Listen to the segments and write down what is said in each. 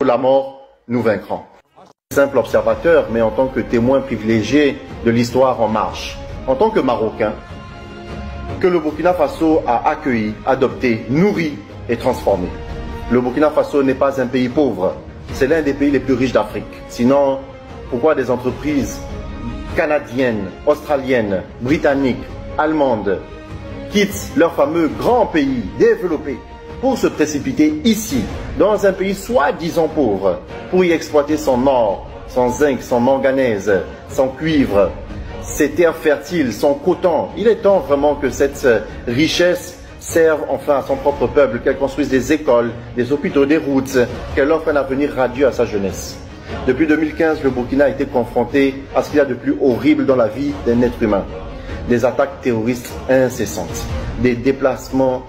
la mort, nous vaincrons. Simple observateur, mais en tant que témoin privilégié de l'histoire en marche, en tant que Marocain, que le Burkina Faso a accueilli, adopté, nourri et transformé. Le Burkina Faso n'est pas un pays pauvre, c'est l'un des pays les plus riches d'Afrique. Sinon, pourquoi des entreprises canadiennes, australiennes, britanniques, allemandes quittent leur fameux grand pays développé pour se précipiter ici, dans un pays soi-disant pauvre, pour y exploiter son or, son zinc, son manganèse, son cuivre, ses terres fertiles, son coton. Il est temps vraiment que cette richesse serve enfin à son propre peuple, qu'elle construise des écoles, des hôpitaux, des routes, qu'elle offre un avenir radieux à sa jeunesse. Depuis 2015, le Burkina a été confronté à ce qu'il y a de plus horrible dans la vie d'un être humain. Des attaques terroristes incessantes, des déplacements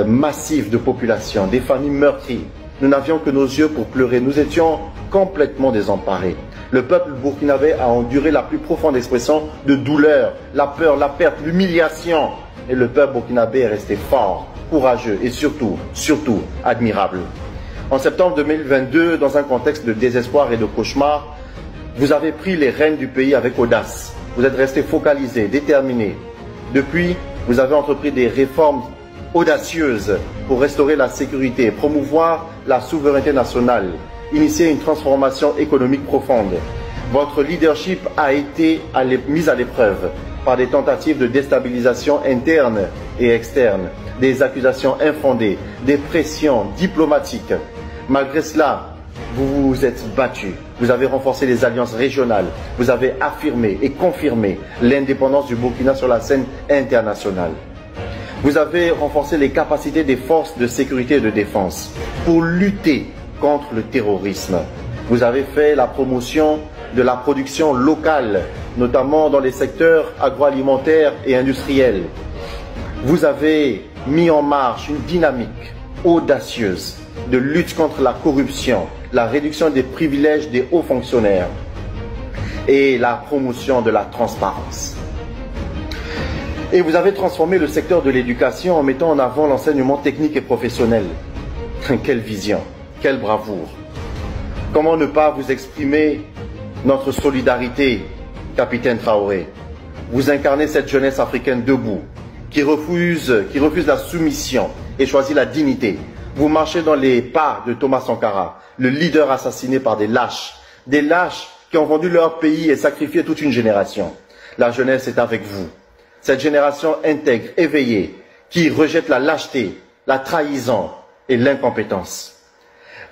massifs de population, des familles meurtries. Nous n'avions que nos yeux pour pleurer, nous étions complètement désemparés. Le peuple burkinabé a enduré la plus profonde expression de douleur, la peur, la perte, l'humiliation. Et le peuple burkinabé est resté fort, courageux et surtout admirable. En septembre 2022, dans un contexte de désespoir et de cauchemar, vous avez pris les rênes du pays avec audace. Vous êtes resté focalisé, déterminé. Depuis, vous avez entrepris des réformes audacieuses pour restaurer la sécurité, promouvoir la souveraineté nationale, initier une transformation économique profonde. Votre leadership a été mis à l'épreuve par des tentatives de déstabilisation interne et externe, des accusations infondées, des pressions diplomatiques. Malgré cela, vous vous êtes battu, vous avez renforcé les alliances régionales, vous avez affirmé et confirmé l'indépendance du Burkina sur la scène internationale. Vous avez renforcé les capacités des forces de sécurité et de défense pour lutter contre le terrorisme. Vous avez fait la promotion de la production locale, notamment dans les secteurs agroalimentaires et industriels. Vous avez mis en marche une dynamique audacieuse de lutte contre la corruption, la réduction des privilèges des hauts fonctionnaires et la promotion de la transparence. Et vous avez transformé le secteur de l'éducation en mettant en avant l'enseignement technique et professionnel. Quelle vision, quelle bravoure! Comment ne pas vous exprimer notre solidarité, capitaine Traoré? Vous incarnez cette jeunesse africaine debout, qui refuse la soumission et choisit la dignité. Vous marchez dans les pas de Thomas Sankara, le leader assassiné par des lâches qui ont vendu leur pays et sacrifié toute une génération. La jeunesse est avec vous. Cette génération intègre, éveillée, qui rejette la lâcheté, la trahison et l'incompétence.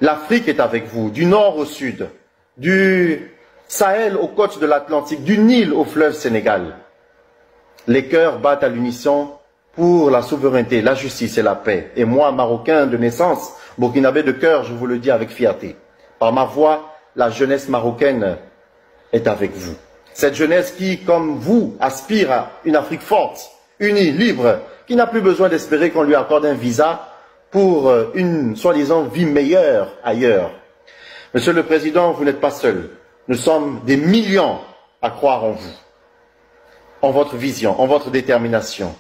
L'Afrique est avec vous, du nord au sud, du Sahel aux côtes de l'Atlantique, du Nil au fleuve Sénégal. Les cœurs battent à l'unisson pour la souveraineté, la justice et la paix. Et moi, Marocain de naissance, burkinabé de cœur, je vous le dis avec fierté. Par ma voix, la jeunesse marocaine est avec vous. Cette jeunesse qui, comme vous, aspire à une Afrique forte, unie, libre, qui n'a plus besoin d'espérer qu'on lui accorde un visa pour une soi-disant vie meilleure ailleurs. Monsieur le Président, vous n'êtes pas seul. Nous sommes des millions à croire en vous, en votre vision, en votre détermination.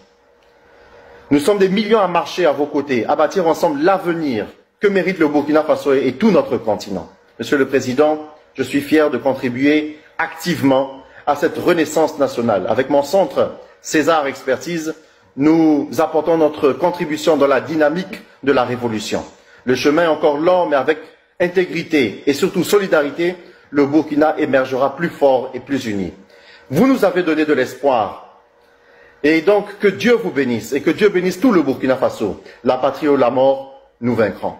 Nous sommes des millions à marcher à vos côtés, à bâtir ensemble l'avenir que mérite le Burkina Faso et tout notre continent. Monsieur le Président, je suis fier de contribuer activement à cette renaissance nationale. Avec mon centre César Expertise, nous apportons notre contribution dans la dynamique de la révolution. Le chemin est encore long, mais avec intégrité et surtout solidarité, le Burkina émergera plus fort et plus uni. Vous nous avez donné de l'espoir. Et donc, que Dieu vous bénisse et que Dieu bénisse tout le Burkina Faso. La patrie ou la mort, nous vaincrons.